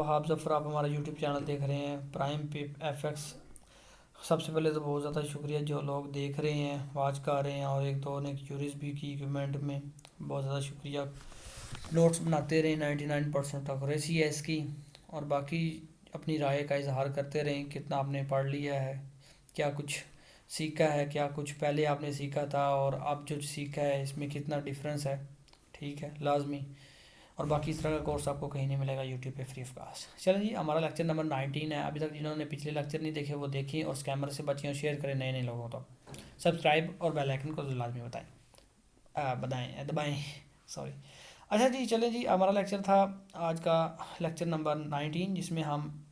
वहाब जफ़र, आप हमारा YouTube channel देख रहे हैं प्राइम पिप एफएक्स। सबसे पहले तो बहुत ज़्यादा शुक्रिया जो लोग देख रहे हैं, वाच कर रहे हैं, और एक दो ने क्यूरीज भी की कमेंट में, बहुत ज़्यादा शुक्रिया। नोट्स बनाते रहें, 99% एक्यूरेसी है इसकी। और बाकी अपनी राय का इजहार करते रहें, कितना आपने पढ़ लिया है, क्या कुछ सीखा है, क्या कुछ पहले आपने सीखा था और अब जो सीखा है इसमें कितना डिफरेंस है। ठीक है, लाजमी। और बाकी इस तरह का कोर्स आपको कहीं नहीं मिलेगा यूट्यूब पे फ्री ऑफ कास्ट। चलें जी, हमारा लेक्चर नंबर 19 है। अभी तक जिन्होंने पिछले लेक्चर नहीं देखे वो देखें, और स्कैमर से बचिए और शेयर करें नए नए लोगों को। सब्सक्राइब और बेल आइकन को लाजमी दबाएं सॉरी। अच्छा जी, चलें जी, हमारा लेक्चर था आज का लेक्चर नंबर 19, जिसमें हम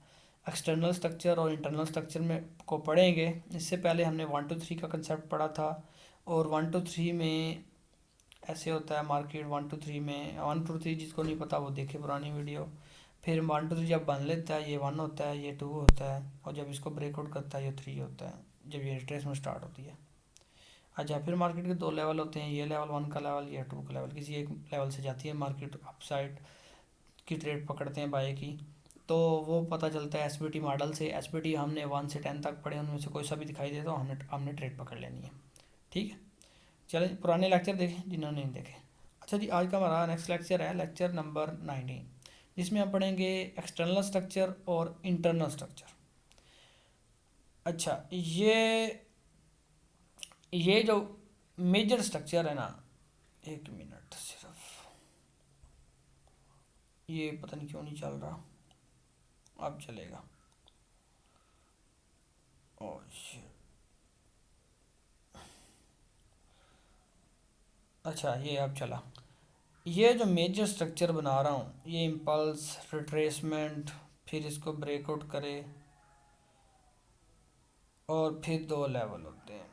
एक्सटर्नल स्ट्रक्चर और इंटरनल स्ट्रक्चर में को पढ़ेंगे। इससे पहले हमने 1 to 3 का कंसेप्ट पढ़ा था, और 1 to 3 में ऐसे होता है मार्केट। 1 to 3 जिसको नहीं पता वो देखे पुरानी वीडियो। फिर 1 to 3 जब बन लेता है, ये 1 होता है, ये 2 होता है, और जब इसको ब्रेकआउट करता है ये 3 होता है, जब ये रिट्रेसमेंट स्टार्ट होती है। अच्छा, फिर मार्केट के 2 लेवल होते हैं, ये लेवल 1 का लेवल, ये 2 का लेवल। किसी एक लेवल से जाती है मार्केट, अपसाइड की ट्रेड पकड़ते हैं बाय की, तो वो पता चलता है एसबीटी मॉडल से। एसबीटी हमने 1 से 10 तक पढ़े, उनमें से कोई सा भी दिखाई दे तो हमने ट्रेड पकड़ लेनी है। ठीक है, चलें पुराने लेक्चर देखें जिन्होंने नहीं देखे। अच्छा जी, आज का हमारा नेक्स्ट लेक्चर है लेक्चर नंबर 19, जिसमें हम पढ़ेंगे एक्सटर्नल स्ट्रक्चर और इंटरनल स्ट्रक्चर। अच्छा, ये जो मेजर स्ट्रक्चर है ना, एक मिनट सिर्फ, ये पता नहीं क्यों नहीं चल रहा, अब चलेगा। ओह अच्छा, ये अब चला। ये जो मेजर स्ट्रक्चर बना रहा हूँ, ये इम्पल्स, रिट्रेसमेंट, फिर इसको ब्रेकआउट करे, और फिर 2 लेवल होते हैं।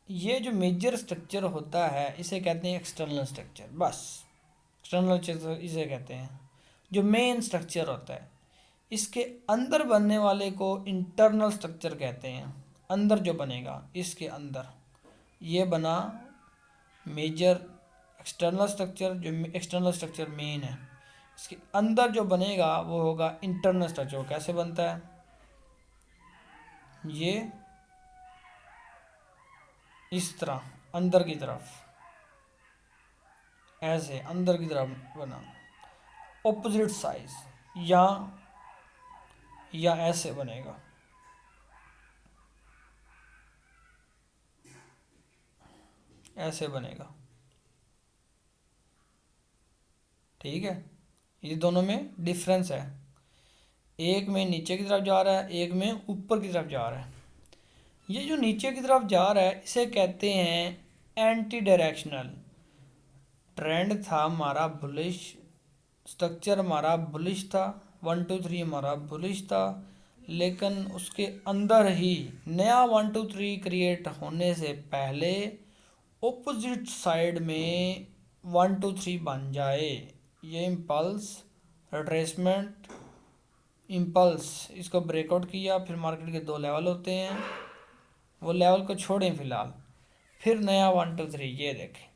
ये जो मेजर स्ट्रक्चर होता है इसे कहते हैं एक्सटर्नल स्ट्रक्चर। बस एक्सटर्नल स्ट्रक्चर इसे कहते हैं। जो मेन स्ट्रक्चर होता है, इसके अंदर बनने वाले को इंटरनल स्ट्रक्चर कहते हैं। अंदर जो बनेगा, इसके अंदर ये बना मेजर एक्सटर्नल स्ट्रक्चर, जो एक्सटर्नल स्ट्रक्चर मेन है, इसके अंदर जो बनेगा वो होगा इंटरनल स्ट्रक्चर। कैसे बनता है, ये इस तरह अंदर की तरफ, ऐसे अंदर की तरफ बना, ऑपोजिट साइज, या ऐसे बनेगा, ऐसे बनेगा। ठीक है, ये दोनों में डिफरेंस है, एक में नीचे की तरफ जा रहा है, एक में ऊपर की तरफ जा रहा है। ये जो नीचे की तरफ जा रहा है इसे कहते हैं एंटी डायरेक्शनल। ट्रेंड था हमारा बुलिश, स्ट्रक्चर हमारा बुलिश था, 1 to 3 हमारा बुलिश था, लेकिन उसके अंदर ही नया 1 to 3 क्रिएट होने से पहले ऑपोजिट साइड में 1 to 3 बन जाए। ये इम्पल्स, रिट्रेसमेंट, इम्पल्स, इसको ब्रेकआउट किया, फिर मार्केट के 2 लेवल होते हैं, वो लेवल को छोड़ें फ़िलहाल, फिर नया 1 to 3 ये देखें।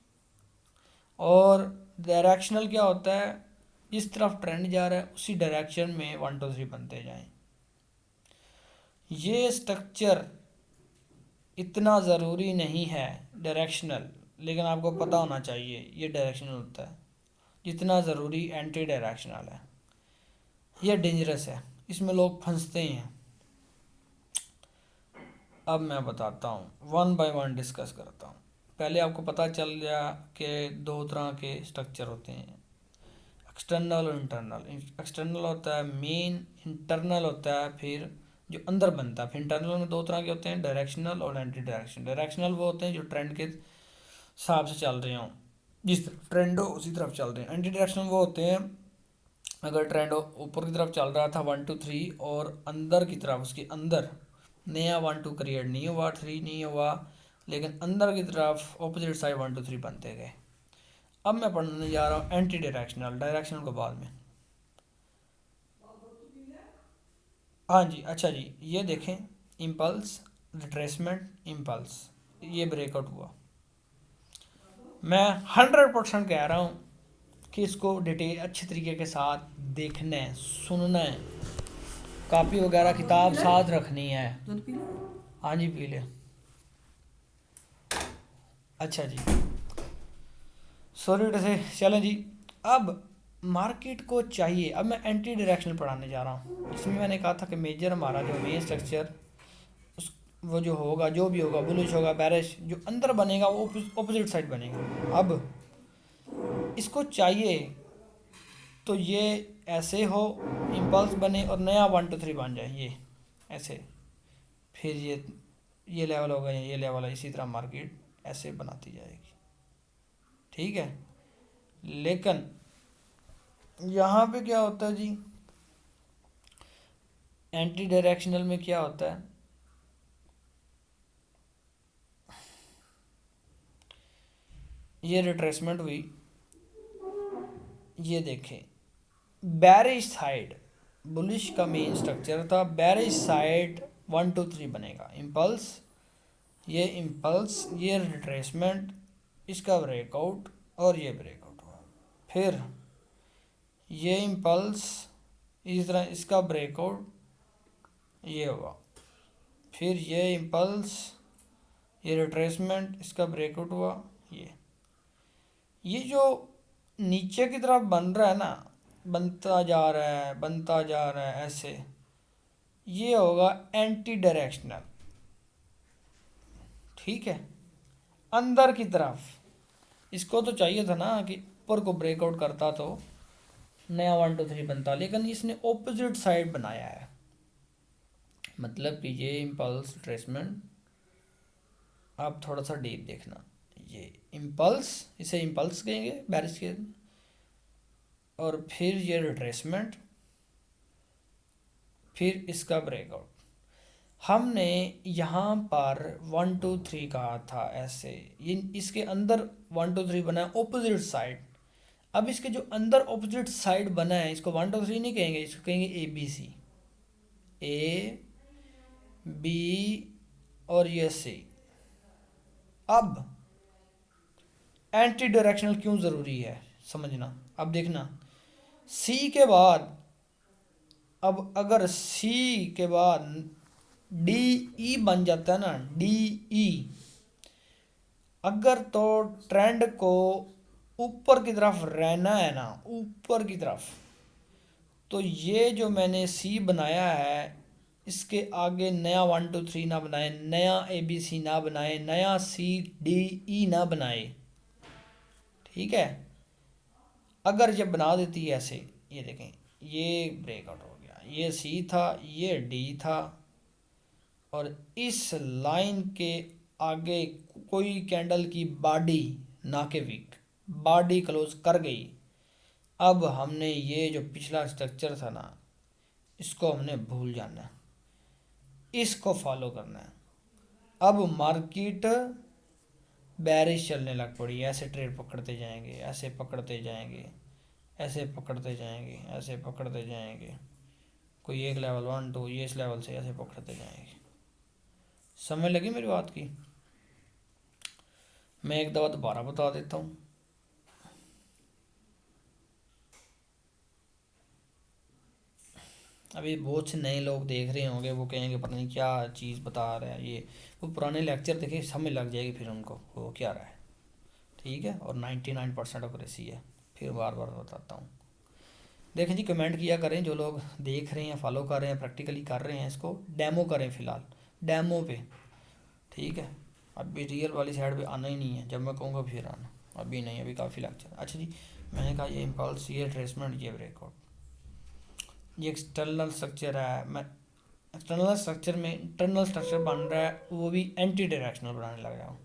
और डायरेक्शनल क्या होता है, जिस तरफ ट्रेंड जा रहा है उसी डायरेक्शन में 1 to 3 बनते जाएं। ये स्ट्रक्चर इतना ज़रूरी नहीं है डायरेक्शनल, लेकिन आपको पता होना चाहिए ये डायरेक्शनल होता है, जितना ज़रूरी एंटी डायरेक्शनल है। ये डेंजरस है, इसमें लोग फंसते हैं। अब मैं बताता हूँ, 1 by 1 डिस्कस करता हूँ। पहले आपको पता चल गया कि 2 तरह के स्ट्रक्चर होते हैं, एक्सटर्नल और इंटरनल। एक्सटर्नल होता है मेन, इंटरनल होता है फिर जो अंदर बनता है। फिर इंटरनल में 2 तरह के होते हैं, डायरेक्शनल और एंटी डायरेक्शनल। डायरेक्शनल वो होते हैं जो ट्रेंड के हिसाब से चल रहे हों, जिस तरफ ट्रेंड हो उसी तरफ चल रहे हैं। एंटी डायरेक्शनल वो होते हैं अगर ट्रेंड ऊपर की तरफ चल रहा था 1 to 3, और अंदर की तरफ, उसके अंदर नया 1 2 क्रिएट नहीं हुआ, 3 नहीं हुआ, लेकिन अंदर की तरफ ऑपोजिट साइड 1 to 3 बनते गए। अब मैं पढ़ने जा रहा हूँ एंटी डायरेक्शनल, डायरेक्शनल को बाद में। हाँ जी, अच्छा जी, ये देखें, इम्पल्स, रिट्रेसमेंट, इम्पल्स, ये ब्रेकआउट हुआ। मैं 100% कह रहा हूँ कि इसको डिटेल अच्छे तरीके के साथ देखना है, सुनना है, कॉपी वगैरह किताब साथ रखनी है। हाँ जी पी ले। अच्छा जी, सॉरी से चलें जी। अब मार्केट को चाहिए, अब मैं एंटी डायरेक्शनल पढ़ाने जा रहा हूँ, जिसमें मैंने कहा था कि मेजर हमारा जो मेन स्ट्रक्चर उस वो जो होगा, जो भी होगा, बुलिश होगा, बैरिश, जो अंदर बनेगा वो ऑपोजिट साइड बनेगा। अब इसको चाहिए तो ये ऐसे हो, इम्पल्स बने और नया 1 2 3 बन जाए, ये ऐसे, फिर ये लेवल होगा, ये लेवल है, इसी तरह मार्केट ऐसे बनाती जाएगी। ठीक है, लेकिन यहाँ पे क्या होता है जी, एंटी डायरेक्शनल में क्या होता है, ये रिट्रेसमेंट हुई, ये देखें, बैरिश साइड बुलिश का मेन स्ट्रक्चर था, बैरिश साइड 1 2 3 बनेगा, इम्पल्स, ये इम्पल्स, ये रिट्रेसमेंट, इसका ब्रेकआउट और ये ब्रेकआउट हुआ, फिर ये इम्पल्स, इस तरह इसका ब्रेकआउट ये हुआ, फिर ये इम्पल्स, ये रिट्रेसमेंट, इसका ब्रेकआउट हुआ, ये जो नीचे की तरफ बन रहा है ना, बनता जा रहा है, बनता जा रहा है ऐसे, ये होगा एंटी डायरेक्शनल। ठीक है, अंदर की तरफ इसको तो चाहिए था ना कि ऊपर को ब्रेकआउट करता तो नया 1 2 3 बनता, लेकिन इसने ऑपोजिट साइड बनाया है, मतलब कि ये इम्पल्स ट्रेसमेंट, आप थोड़ा सा डीप देखना, ये इम्पल्स, इसे इम्पल्स कहेंगे बैरिश के, और फिर ये रिट्रेसमेंट, फिर इसका ब्रेकआउट। हमने यहाँ पर 1 2 3 कहा था ऐसे, ये इसके अंदर 1 2 3 बना है ऑपोजिट साइड। अब इसके जो अंदर ऑपोजिट साइड बना है, इसको 1 2 3 नहीं कहेंगे, इसको कहेंगे ABC, AB और ये C। अब एंटी डायरेक्शनल क्यों ज़रूरी है समझना, अब देखना, C के बाद, अब अगर C के बाद DE बन जाता है ना, DE, अगर तो ट्रेंड को ऊपर की तरफ रहना है ना, ऊपर की तरफ, तो ये जो मैंने C बनाया है, इसके आगे नया 1 2 3 ना बनाए, नया ABC ना बनाए, नया CDE ना बनाए। ठीक है, अगर ये बना देती है ऐसे, ये देखें, ये ब्रेकआउट हो गया, ये C था, ये D था, और इस लाइन के आगे कोई कैंडल की बॉडी ना के वीक बॉडी क्लोज कर गई। अब हमने ये जो पिछला स्ट्रक्चर था ना, इसको हमने भूल जाना है, इसको फॉलो करना है। अब मार्केट बैरिश चलने लग पड़ी, ऐसे ट्रेड पकड़ते जाएंगे, ऐसे पकड़ते जाएंगे, ऐसे पकड़ते जाएंगे, ऐसे पकड़ते जाएंगे, कोई एक लेवल 1 2, ये इस लेवल से ऐसे पकड़ते जाएंगे। समझ लगी मेरी बात की? मैं एक दफ़ा दोबारा बता देता हूँ। अभी बहुत से नए लोग देख रहे होंगे, वो कहेंगे पता नहीं क्या चीज़ बता रहा है ये, वो पुराने लेक्चर देखे समझ लग जाएगी फिर उनको वो क्या रहा है। ठीक है, और 99% एक्यूरेसी है, फिर बार बार बताता हूँ। देखें जी, कमेंट किया करें जो लोग देख रहे हैं, फॉलो कर रहे हैं, प्रैक्टिकली कर रहे हैं, इसको डेमो करें फ़िलहाल, डेमो पे। ठीक है, अभी रियल वाली साइड पे आना ही नहीं है, जब मैं कहूँगा फिर आना, अभी नहीं, अभी काफ़ी लेक्चर। अच्छा जी, मैंने कहा ये इम्पल्स, ये ट्रेसमेंट, ये ब्रेकआउट, ये एक्सटर्नल स्ट्रक्चर है। मैं एक्सटर्नल स्ट्रक्चर में इंटरनल स्ट्रक्चर बन रहा है, वो भी एंटी डायरेक्शनल बनाने लग रहा हूँ।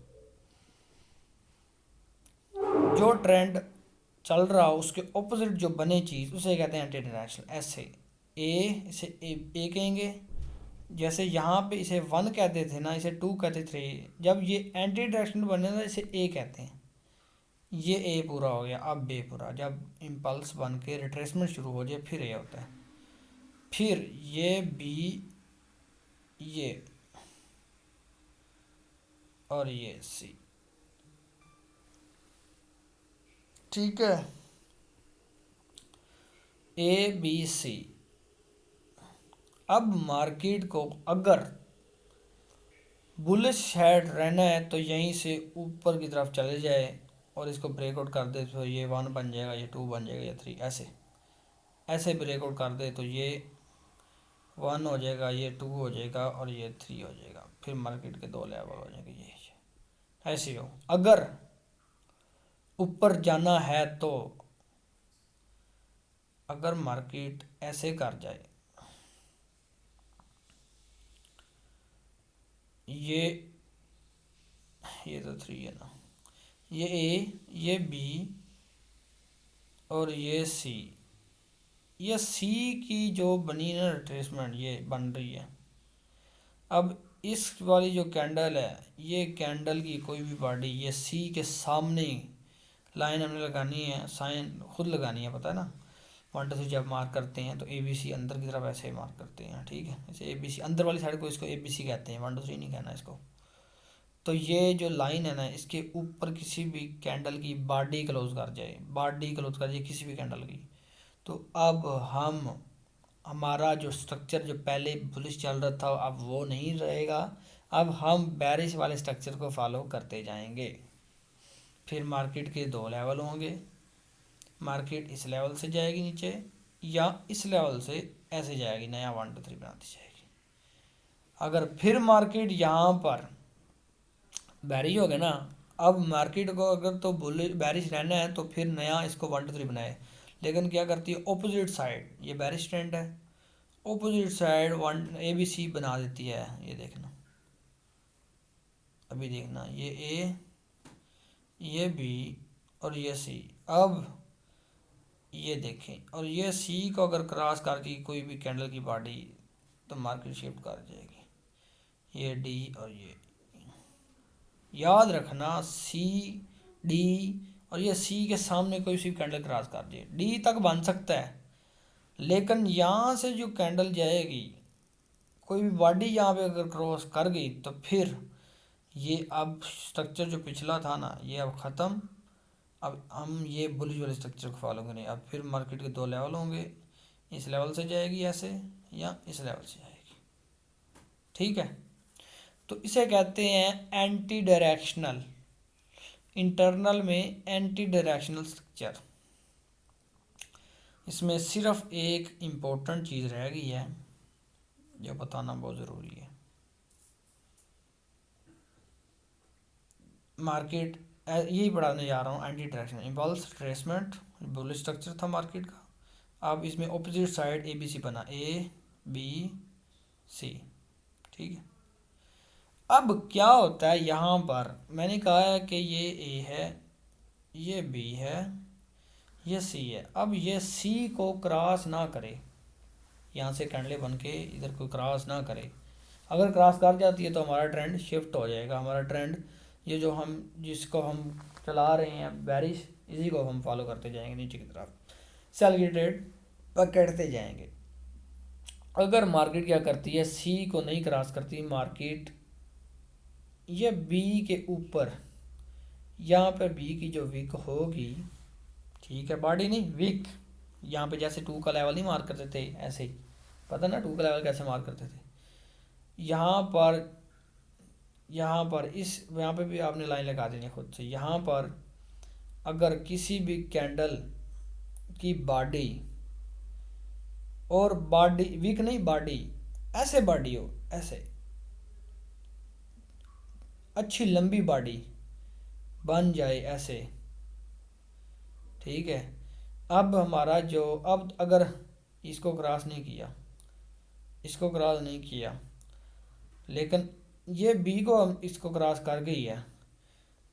जो ट्रेंड चल रहा हो उसके ऑपोजिट जो बने चीज़, उसे कहते हैं एंटी डायरेक्शनल। ऐसे इसे ए कहेंगे, जैसे यहाँ पे इसे 1 कहते थे ना, इसे 2 कहते थे, जब ये एंटी डायरेक्शनल बने ना इसे ए कहते हैं। ये ए पूरा हो गया, अब बे पूरा, जब इम्पल्स बन के रिट्रेसमेंट शुरू हो जाए फिर ए होता है, फिर ये बी, ये और ये सी। ठीक है, ABC। अब मार्केट को अगर बुलिश हेड रहना है तो यहीं से ऊपर की तरफ चले जाए और इसको ब्रेकआउट कर दे तो ये 1 बन जाएगा, ये 2 बन जाएगा, ये 3, ऐसे ऐसे ब्रेकआउट कर दे तो ये 1 हो जाएगा, ये 2 हो जाएगा और ये 3 हो जाएगा। फिर मार्केट के 2 लेवल हो जाएंगे, ये ऐसे हो। अगर ऊपर जाना है तो अगर मार्केट ऐसे कर जाए, ये तो 3 है ना, ये A, ये B और ये C, ये C की जो बनी ना रिट्रेसमेंट ये बन रही है। अब इस वाली जो कैंडल है, ये कैंडल की कोई भी बॉडी ये C के सामने लाइन हमने लगानी है, साइन खुद लगानी है, पता है ना। 1 2 3 जब मार्क करते हैं तो ABC अंदर की तरफ ऐसे मार्क करते हैं, ठीक है। इसे ABC अंदर वाली साइड को इसको ABC कहते हैं, 1 2 3 नहीं कहना इसको। तो ये जो लाइन है ना, इसके ऊपर किसी भी कैंडल की बॉडी क्लोज कर जाए, बॉडी क्लोज कर जाए किसी भी कैंडल की, तो अब हमारा जो स्ट्रक्चर जो पहले बुलिश चल रहा था अब वो नहीं रहेगा। अब हम बेरिश वाले स्ट्रक्चर को फॉलो करते जाएंगे। फिर मार्केट के 2 लेवल होंगे, मार्केट इस लेवल से जाएगी नीचे या इस लेवल से ऐसे जाएगी, नया 1 2 3 बनाती जाएगी। अगर फिर मार्केट यहाँ पर बैरिश हो गया ना, अब मार्केट को अगर तो बुलिश बैरिश रहना है तो फिर नया इसको 1 2 3 बनाए, लेकिन क्या करती है ऑपोजिट साइड, ये बैरिश ट्रेंड है, ऑपोजिट साइड 1 ABC बना देती है। ये देखना, अभी देखना, ये A, ये B और ये C। अब ये देखें, और ये C को अगर क्रॉस करके कोई भी कैंडल की बॉडी तो मार्केट शिफ्ट कर जाएगी, ये D और ये याद रखना CD और ये C के सामने कोई सी कैंडल क्रॉस कर जाए D तक बन सकता है, लेकिन यहाँ से जो कैंडल जाएगी कोई भी बॉडी यहाँ पे अगर क्रॉस कर गई तो फिर ये अब स्ट्रक्चर जो पिछला था ना ये अब ख़त्म। अब हम ये बुलिश वाले स्ट्रक्चर को फॉलो करें। अब फिर मार्केट के 2 लेवल होंगे, इस लेवल से जाएगी ऐसे या इस लेवल से जाएगी, ठीक है। तो इसे कहते हैं एंटी डायरेक्शनल, इंटरनल में एंटी डायरेक्शनल स्ट्रक्चर। इसमें सिर्फ एक इम्पोर्टेंट चीज़ रह गई है जो बताना बहुत ज़रूरी है। मार्केट यही पढ़ाने जा रहा हूँ, anti directional impulse tradesman bullish structure था मार्केट का। अब इसमें ऑपोजिट साइड ABC बना, ABC, ठीक है। अब क्या होता है यहाँ पर, मैंने कहा है कि ये A है, ये B है, ये C है। अब ये C को क्रॉस ना करे, यहाँ से कैंडले बन के इधर को क्रॉस ना करे। अगर क्रॉस कर जाती है तो हमारा ट्रेंड शिफ्ट हो जाएगा, हमारा ट्रेंड ये जो हम जिसको हम चला रहे हैं बैरिश, इसी को हम फॉलो करते जाएंगे, नीचे की तरफ सेल की ट्रेड पकड़ते जाएंगे। अगर मार्केट क्या करती है, C को नहीं क्रॉस करती मार्केट, ये B के ऊपर यहाँ पे B की जो विक होगी, ठीक है, बॉडी नहीं विक, यहाँ पे जैसे 2 का लेवल नहीं मार्क करते थे ऐसे ही, पता ना 2 का लेवल कैसे मार्क करते थे। यहाँ पर इस यहाँ पे भी आपने लाइन लगा देनी खुद से। यहाँ पर अगर किसी भी कैंडल की बॉडी और बॉडी वीक नहीं, बॉडी ऐसे बॉडी हो, ऐसे अच्छी लंबी बॉडी बन जाए ऐसे, ठीक है। अब हमारा जो अब अगर इसको क्रॉस नहीं किया, इसको क्रॉस नहीं किया, लेकिन ये B को हम इसको क्रॉस कर गई है,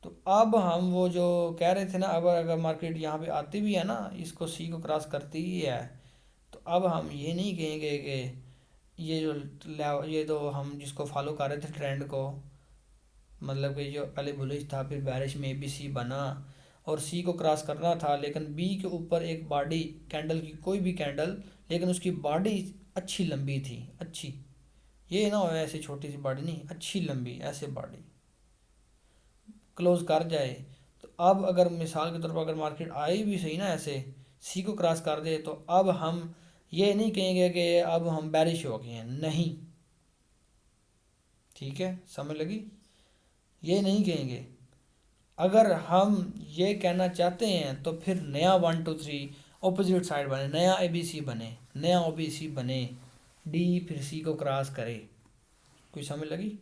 तो अब हम वो जो कह रहे थे ना, अगर मार्केट यहाँ पे आती भी है ना, इसको C को क्रॉस करती ही है, तो अब हम ये नहीं कहेंगे कि ये तो हम जिसको फॉलो कर रहे थे ट्रेंड को, मतलब कि जो पहले बुलिश था फिर बैरिश में ABC बना और C को क्रॉस करना था, लेकिन B के ऊपर एक बॉडी कैंडल की कोई भी कैंडल, लेकिन उसकी बॉडी अच्छी लंबी थी, अच्छी, ये ना हो ऐसी छोटी सी बॉडी नहीं, अच्छी लंबी ऐसे बॉडी क्लोज कर जाए, तो अब अगर मिसाल के तौर पर अगर मार्केट आई भी सही ना ऐसे सी को क्रॉस कर दे तो अब हम ये नहीं कहेंगे कि अब हम बैरिश हो गए हैं, नहीं। ठीक है, समझ लगी? ये नहीं कहेंगे। अगर हम ये कहना चाहते हैं तो फिर नया 1 2 3 ऑपोजिट साइड बने, नया ABC बने, नया OBC बने, डी फिर सी को क्रॉस करे। कोई समझ लगी?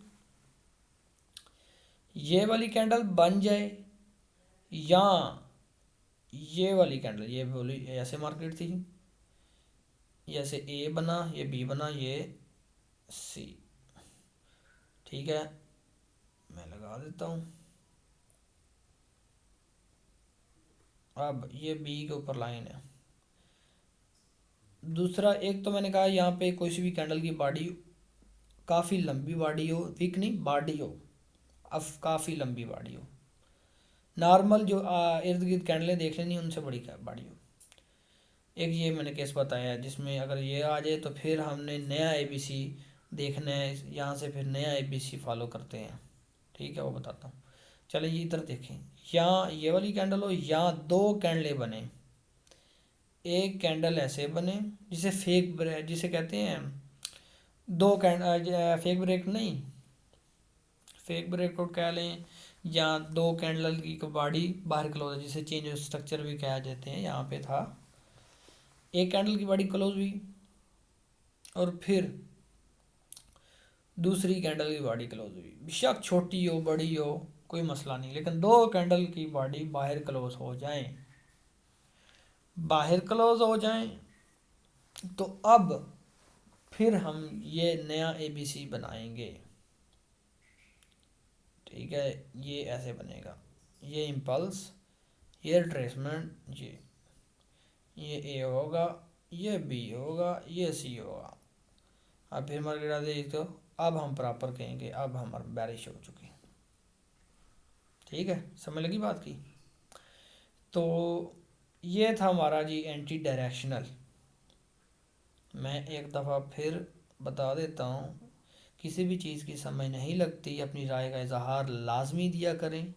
ये वाली कैंडल बन जाए या ये वाली कैंडल, ये बोली ऐसे मार्केट थी, ऐसे ए बना, ये बी बना, ये सी। ठीक है, मैं लगा देता हूँ। अब ये बी के ऊपर लाइन है। दूसरा, एक तो मैंने कहा यहाँ पे कोई सी भी कैंडल की बॉडी काफ़ी लंबी बॉडी हो, वीक नहीं बॉडी हो, अब काफ़ी लंबी बॉडी हो, नॉर्मल जो इर्द गिर्द कैंडलें देख लेनी उनसे बड़ी बॉडी हो। एक ये मैंने केस बताया जिसमें अगर ये आ जाए तो फिर हमने नया ABC देखना है, यहाँ से फिर नया ABC फॉलो करते हैं। ठीक है, वो बताता हूँ। चलिए ये इधर देखें, यहाँ ये वाली कैंडल हो, यहाँ दो कैंडलें बने, एक कैंडल ऐसे बने जिसे जिसे कहते हैं दो फेक ब्रेक नहीं, फेक ब्रेकआउट कह लें, या दो कैंडल की बॉडी बाहर क्लोज है, जिसे चेंज स्ट्रक्चर भी कहा जाते हैं। यहाँ पे था एक कैंडल की बॉडी क्लोज हुई और फिर दूसरी कैंडल की बॉडी क्लोज हुई, बेशक छोटी हो बड़ी हो कोई मसला नहीं, लेकिन दो कैंडल की बॉडी बाहर क्लोज हो जाएं, बाहर क्लोज हो जाएं तो अब फिर हम ये नया ABC बनाएंगे। ठीक है, ये ऐसे बनेगा, ये इम्पल्स, ये रिट्रेसमेंट, ये ए होगा, ये बी होगा, ये सी होगा। अब फिर मार्केट आते तो अब हम प्रॉपर कहेंगे अब हमारा बैरिश हो चुकी। ठीक है, समझ लगी बात की? तो ये था हमारा जी एंटी डायरेक्शनल। मैं एक दफ़ा फिर बता देता हूँ, किसी भी चीज़ की समझ नहीं लगती अपनी राय का इजहार लाजमी दिया करें।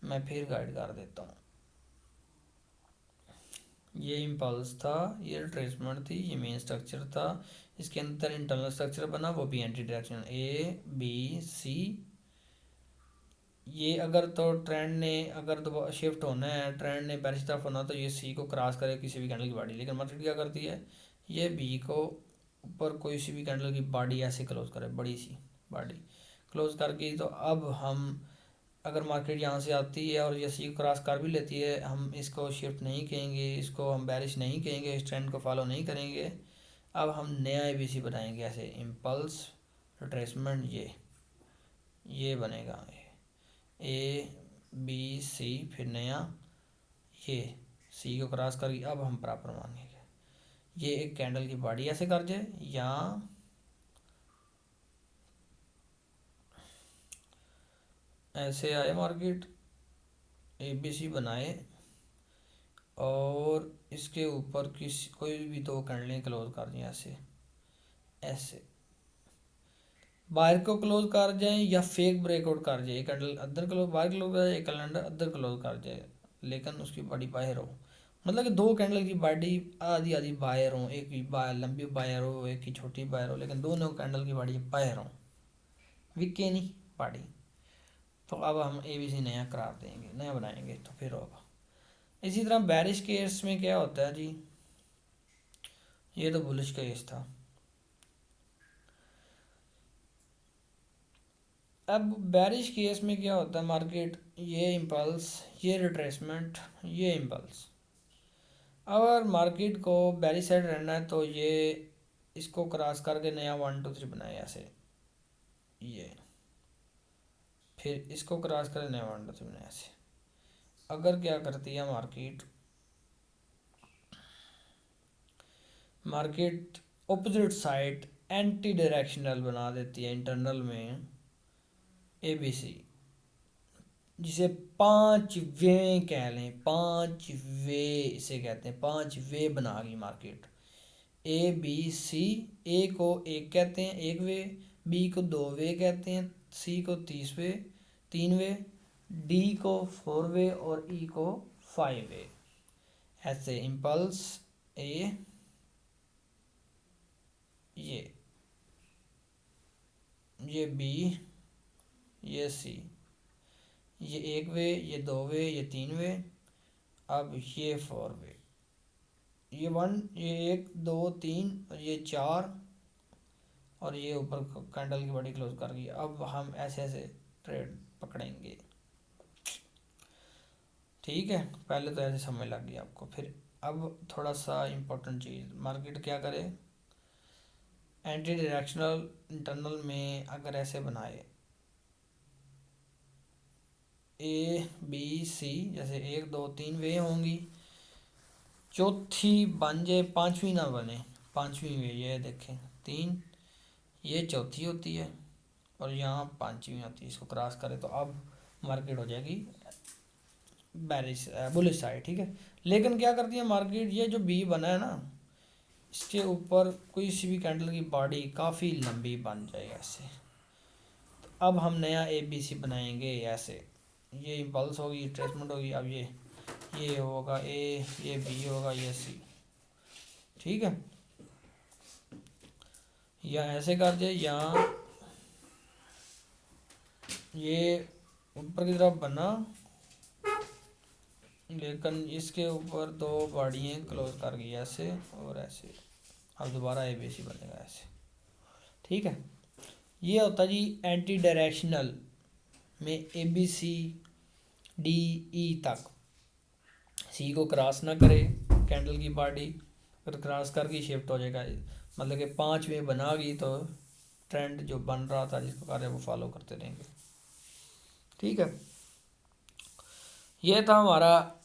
मैं फिर गाइड कर देता हूँ। ये इम्पल्स था, ये रिट्रेसमेंट थी, ये मेन स्ट्रक्चर था, इसके अंदर इंटरनल स्ट्रक्चर बना, वो भी एंटी डायरेक्शनल, ABC। ये अगर तो ट्रेंड ने अगर शिफ्ट होना है, ट्रेंड ने बेरिश तरफ होना, तो ये सी को क्रॉस करे किसी भी कैंडल की बॉडी, लेकिन मार्केट क्या करती है, ये बी को ऊपर कोई सी भी कैंडल की बॉडी ऐसे क्लोज करे, बड़ी सी बॉडी क्लोज करके, तो अब हम अगर मार्केट यहाँ से आती है और ये सी को क्रॉस कर भी लेती है, हम इसको शिफ्ट नहीं कहेंगे, इसको हम बेरिश नहीं कहेंगे, इस ट्रेंड को फॉलो नहीं करेंगे। अब हम नया ABC बनाएंगे, ऐसे इम्पल्स रिट्रेसमेंट, ये बनेगा ABC, फिर नया ये सी को क्रॉस कर, अब हम प्रॉपर मानेंगे ये एक कैंडल की बॉडी ऐसे कर जाए, या ऐसे आए मार्केट, ABC बनाए और इसके ऊपर कोई भी दो कैंडलें क्लोज कर दें, ऐसे ऐसे बाहर को क्लोज कर जाएं या फेक ब्रेकआउट कर जाए, एक कैंडल अदर क्लोज बाहर क्लोज कर जाए, एक कैंडल अदर क्लोज कर जाए, लेकिन उसकी बॉडी बाहर हो, मतलब कि दो कैंडल की बॉडी आधी आधी बाहर हो, एक की लंबी बाहर हो, एक की छोटी बाहर हो, लेकिन दोनों कैंडल की बॉडी बाहर हो, विके नहीं बॉडी। तो अब हम ABC नया करार देंगे, नया बनाएंगे तो फिर होगा। इसी तरह बैरिश केस में क्या होता है जी, ये तो बुलिश केस था। अब बैरिश केस में क्या होता है, मार्केट ये इम्पल्स, ये रिट्रेसमेंट, ये इम्पल्स, अगर मार्केट को बैरिश साइड रहना है तो ये इसको क्रॉस करके नया 1 2 3 बनाए ऐसे, ये फिर इसको क्रॉस करके नया 1 2 3 बनाए ऐसे। अगर क्या करती है market opposite side anti directional बना देती है इंटरनल में ABC, जिसे 5 वे कह लें, 5 वे इसे कहते हैं, 5 वे बना गई मार्केट। ABC, ए को एक कहते हैं 1 वे, बी को 2 वे कहते हैं, सी को 3 वे, D को 4 वे और E को 5 वे। ऐसे इम्पल्स ए, ये बी, ये सी, ये एक वे, ये दो वे, ये तीन वे, अब ये फोर वे, ये वन, ये एक दो तीन और ये चार, और ये ऊपर कैंडल की बॉडी क्लोज कर गई। अब हम ऐसे ऐसे ट्रेड पकड़ेंगे। ठीक है, पहले तो ऐसे समझ लग गई आपको। फिर अब थोड़ा सा इम्पोर्टेंट चीज़, मार्केट क्या करे, एंटी डायरेक्शनल इंटरनल में अगर ऐसे बनाए ए बी सी, जैसे एक दो तीन वे होंगी, चौथी बन जाए, पांचवी ना बने, पांचवी वे, ये देखें तीन, ये चौथी होती है और यहाँ पांचवी होती है, इसको क्रॉस करे तो अब मार्केट हो जाएगी बेरिश बुलिश साइड। ठीक है, लेकिन क्या करती है मार्केट, ये जो बी बना है ना, इसके ऊपर कोई सी भी कैंडल की बॉडी काफ़ी लंबी बन जाए ऐसे, तो अब हम नया ए बी सी बनाएंगे ऐसे, ये इम्पल्स होगी, ट्रेसमेंट होगी, अब ये होगा ए, ये बी होगा, ये सी। ठीक है, या ऐसे कर दे, यहाँ ये ऊपर की तरफ बना, लेकिन इसके ऊपर दो बॉडियाँ क्लोज कर गई ऐसे और ऐसे, अब दोबारा ए बी सी बनेगा ऐसे। ठीक है, ये होता जी एंटी डायरेक्शनल में ए बी सी डी ई तक, सी को क्रॉस ना करे कैंडल की बॉडी, अगर क्रॉस करके शिफ्ट हो जाएगा, मतलब कि पाँच वे बना गई तो ट्रेंड जो बन रहा था जिसको कार्य वो फॉलो करते रहेंगे। ठीक है, ये था हमारा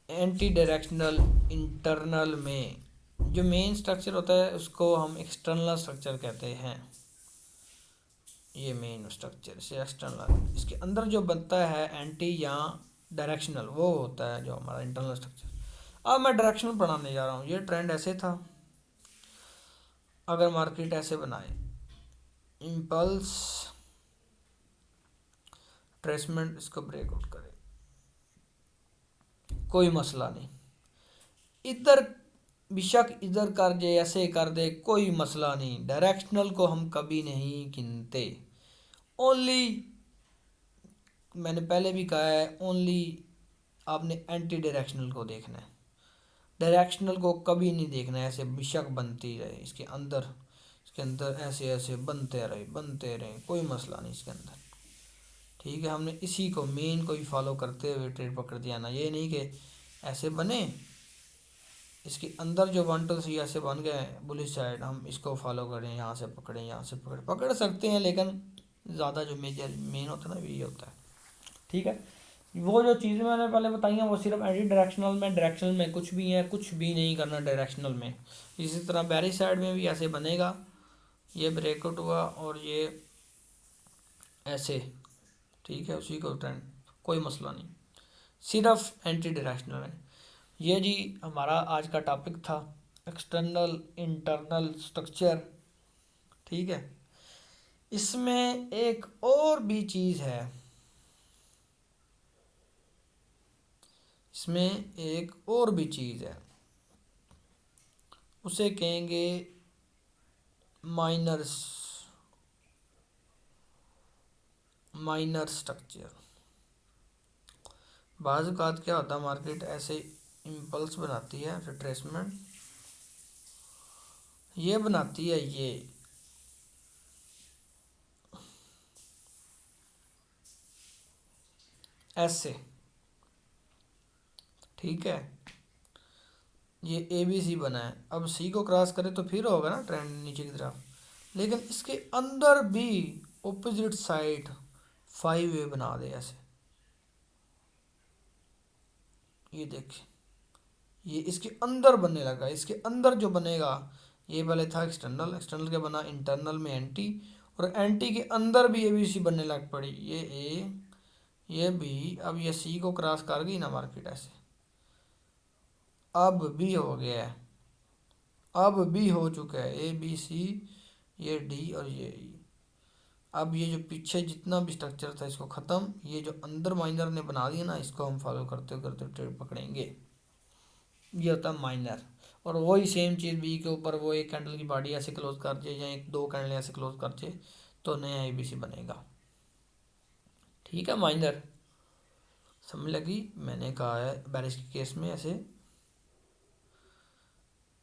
एंटी डायरेक्शनल इंटरनल में। जो मेन स्ट्रक्चर होता है उसको हम एक्सटर्नल स्ट्रक्चर कहते हैं, ये मेन स्ट्रक्चर से एक्सटर्नल, इसके अंदर जो बनता है एंटी या डायरेक्शनल वो होता है जो हमारा इंटरनल स्ट्रक्चर। अब मैं डायरेक्शनल बनाने जा रहा हूँ, ये ट्रेंड ऐसे था, अगर मार्केट ऐसे बनाए, इम्पल्स ट्रेसमेंट, इसको ब्रेकआउट करे, कोई मसला नहीं, इधर बेशक इधर कर दे, ऐसे कर दे, कोई मसला नहीं, डायरेक्शनल को हम कभी नहीं गिनते। ओनली, मैंने पहले भी कहा है, ओनली आपने एंटी डायरेक्शनल को देखना है, डायरेक्शनल को कभी नहीं देखना है। ऐसे बेशक बनती रहे इसके अंदर ऐसे ऐसे बनते रहे, कोई मसला नहीं इसके अंदर। ठीक है, हमने इसी को मेन को ही फॉलो करते हुए ट्रेड पकड़ दिया ना, ये नहीं कि ऐसे बने, इसके अंदर जो 1 2 3 ऐसे बन गए बुलिश साइड, हम इसको फॉलो करें, यहाँ से पकड़ें, यहाँ से पकड़ सकते हैं, लेकिन ज़्यादा जो मेन होता है ना यही होता है। ठीक है, वो जो चीज़ें मैंने पहले बताई हैं वो सिर्फ एंटी डायरेक्शनल में, डायरेक्शनल में कुछ भी है, कुछ भी नहीं करना डायरेक्शनल में। इसी तरह बेरिश साइड में भी ऐसे बनेगा, ये ब्रेकआउट हुआ और ये ऐसे, ठीक है, उसी को ट्रेंड, कोई मसला नहीं, सिर्फ एंटी डायरेक्शनल है। ये जी हमारा आज का टॉपिक था, एक्सटर्नल इंटरनल स्ट्रक्चर। ठीक है, इसमें एक और भी चीज़ है, इसमें एक और भी चीज़ है, उसे कहेंगे माइनर स्ट्रक्चर। बाज़ औक़ात क्या होता है, मार्केट ऐसे इम्पल्स बनाती है, रिट्रेसमेंट ये बनाती है, ये ऐसे, ठीक है, ये ए बी सी बना है, अब सी को क्रॉस करे तो फिर होगा ना ट्रेंड नीचे की तरफ, लेकिन इसके अंदर भी ऑपोजिट साइड 5 वे बना दे ऐसे, ये देखें, ये इसके अंदर बनने लगा, इसके अंदर जो बनेगा, ये पहले था एक्सटर्नल, एक्सटर्नल के बना इंटरनल में एंटी, और एंटी के अंदर भी ए बी सी बनने लग पड़ी, ये ए, ये बी, अब ये सी को क्रॉस कर गई ना मार्केट ऐसे, अब भी हो गया है, अब भी हो चुका है, ए बी सी, ये डी और ये ई। अब ये जो पीछे जितना भी स्ट्रक्चर था इसको ख़त्म, ये जो अंदर माइनर ने बना दिया ना, इसको हम फॉलो करते करते ट्रेड पकड़ेंगे। ये होता है माइनर। और वही सेम चीज़ बी के ऊपर वो एक कैंडल की बॉडी ऐसे क्लोज कर दे या एक दो कैंडल ऐसे क्लोज कर दे तो नया एबीसी बनेगा। ठीक है, माइनर समझ लगी। मैंने कहा है बारिश के केस में ऐसे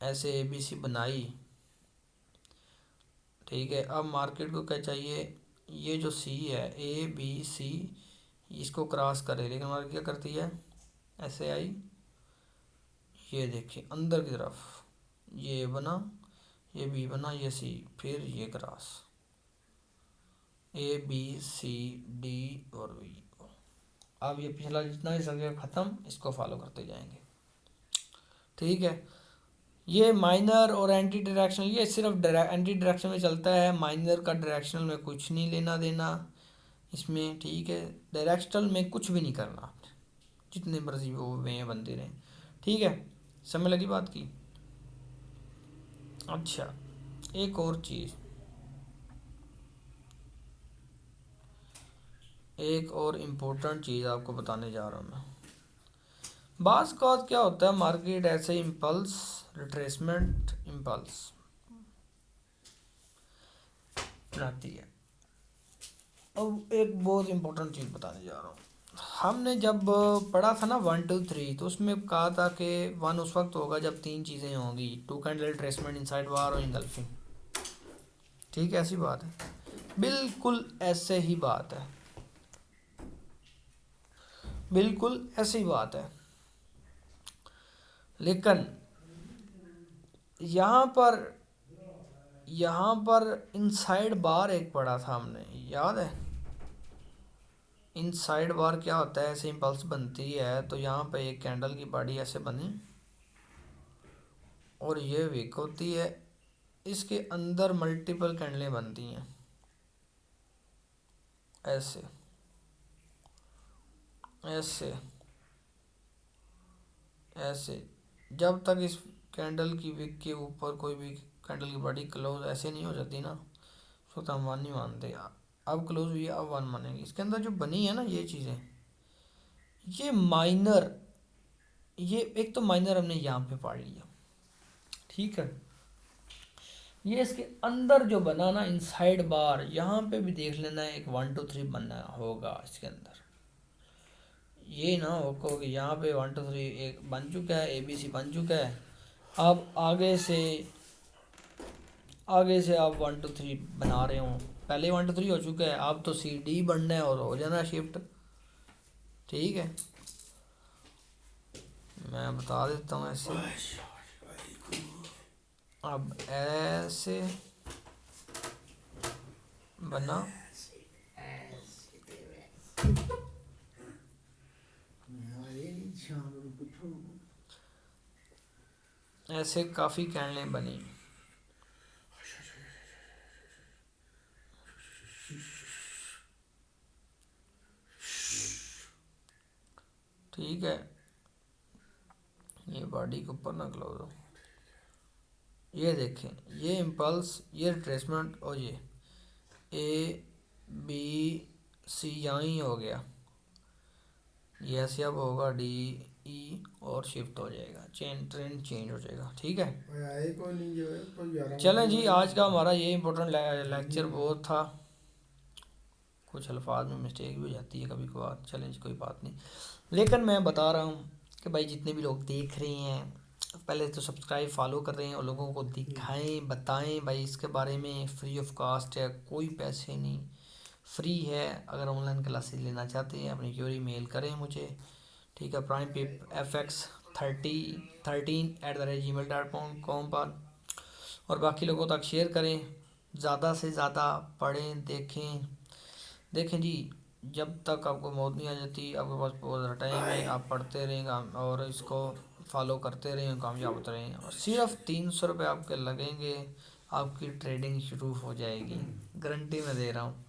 ऐसे एबीसी बनाई। ठीक है, अब मार्केट को क्या चाहिए, ये जो सी है ए बी सी इसको क्रॉस करे, लेकिन मार्केट क्या करती है, ऐसे आई, ये देखिए अंदर की तरफ, ये बना, ये बी बना, ये सी, फिर ये cross, A B C D और बी। अब ये पिछला जितना ही सर्किट ख़त्म, इसको फॉलो करते जाएंगे। ठीक है, ये माइनर और एंटी डायरेक्शनल, ये सिर्फ एंटी डायरेक्शन में चलता है, माइनर का डायरेक्शनल में कुछ नहीं लेना देना इसमें। ठीक है, डायरेक्शनल में कुछ भी नहीं करना आपने, जितने मर्जी वो वे बनते रहें। ठीक है, समझ लगी बात की। अच्छा, एक और चीज़, एक और इम्पोर्टेंट चीज़ आपको बताने जा रहा हूँ मैं। बाज़ कौत क्या होता है, मार्केट ऐसे इम्पल्स, रिट्रेसमेंट इम्पल्स बनाती है। अब एक बहुत इम्पोर्टेंट चीज़ बताने जा रहा हूँ। हमने जब पढ़ा था ना 1 2 3, तो उसमें कहा था कि 1 उस वक्त होगा जब तीन चीज़ें होंगी, टू कैंडल रिट्रेसमेंट, इनसाइड वार और इंगल्फिंग। ठीक है, ऐसी बात है, बिल्कुल ऐसे ही बात है, बिल्कुल ऐसी बात है। लेकिन यहाँ पर इनसाइड बार एक पढ़ा था हमने, याद है। इनसाइड बार क्या होता है, ऐसे इम्पल्स बनती है तो यहाँ पे एक कैंडल की बॉडी ऐसे बनी और ये वीक होती है, इसके अंदर मल्टीपल कैंडलें बनती हैं ऐसे ऐसे ऐसे। जब तक इस कैंडल की विक के ऊपर कोई भी कैंडल की बॉडी क्लोज ऐसे नहीं हो जाती ना, उसको तो हम वन नहीं मानते। अब क्लोज हुई है, अब वन मानेंगे। इसके अंदर जो बनी है ना ये चीज़ें, ये माइनर, ये एक तो माइनर हमने यहाँ पे पढ़ लिया। ठीक है, ये इसके अंदर जो बना ना इनसाइड बार, यहाँ पे भी देख लेना, एक 1 2 3 बनना होगा इसके अंदर। ये ना हो कि यहाँ पे 1 2 3 एक बन चुका है, ABC बन चुका है। अब आगे से आप 1 2 3 बना रहे हो, पहले 1 2 3 हो चुका है, अब तो CD बनना है और हो जाना है शिफ्ट। ठीक है, मैं बता देता हूँ ऐसे। अब ऐसे बना, ऐसे काफ़ी कैंडलें बनी। ठीक है, ये बॉडी के ऊपर ना क्लोज हो, ये देखें, ये इम्पल्स, ये रिट्रेसमेंट और ये ABC यहाँ ही हो गया, ये ऐसे अब होगा DE और शिफ्ट हो जाएगा, ट्रेंड चेंज हो जाएगा। ठीक है, चलें जी, आज का हमारा ये इम्पोर्टेंट लेक्चर बहुत था। कुछ अल्फाज में मिस्टेक भी हो जाती है कभी कभार, चलें जी कोई बात नहीं। लेकिन मैं बता रहा हूँ कि भाई जितने भी लोग देख रहे हैं, पहले तो सब्सक्राइब फॉलो कर रहे हैं और लोगों को दिखाएं, बताएं भाई इसके बारे में। फ्री ऑफ कॉस्ट है, कोई पैसे नहीं, फ्री है। अगर ऑनलाइन क्लासेस लेना चाहते हैं अपनी क्यूरी मेल करें मुझे। ठीक है, primepfx13@gmail.com पर। और बाकी लोगों तक शेयर करें, ज़्यादा से ज़्यादा पढ़ें, देखें जी। जब तक आपको मौत नहीं आ जाती, आपके पास बहुत ज़्यादा टाइम है, आप पढ़ते रहेंगे और इसको फॉलो करते रहें, कामयाब होते रहें। और सिर्फ 300 रुपये आपके लगेंगे, आपकी ट्रेडिंग शुरू हो जाएगी, गारंटी मैं दे रहा हूँ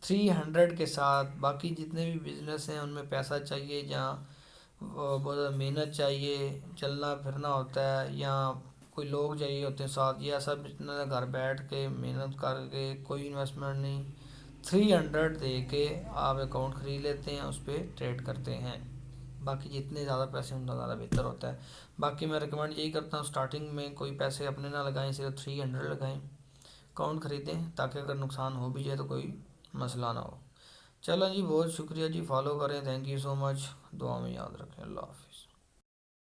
300 के साथ। बाकी जितने भी बिजनेस हैं उनमें पैसा चाहिए, जहाँ बहुत ज़्यादा मेहनत चाहिए, चलना फिरना होता है, या कोई लोग चाहिए होते हैं साथ, ये सब इतना घर बैठ के मेहनत करके कोई इन्वेस्टमेंट नहीं, 300 दे के आप अकाउंट ख़रीद लेते हैं, उस पर ट्रेड करते हैं। बाकी जितने ज़्यादा पैसे उतना ज़्यादा बेहतर होता है। बाकी मैं रिकमेंड यही करता हूँ, स्टार्टिंग में कोई पैसे अपने ना लगाएं, सिर्फ 300 लगाएं, अकाउंट ख़रीदें, ताकि अगर नुकसान हो भी जाए तो कोई मसला ना हो। चलो जी, बहुत शुक्रिया जी, फॉलो करें, थैंक यू सो मच, दुआ में याद रखें, अल्लाह हाफिज़।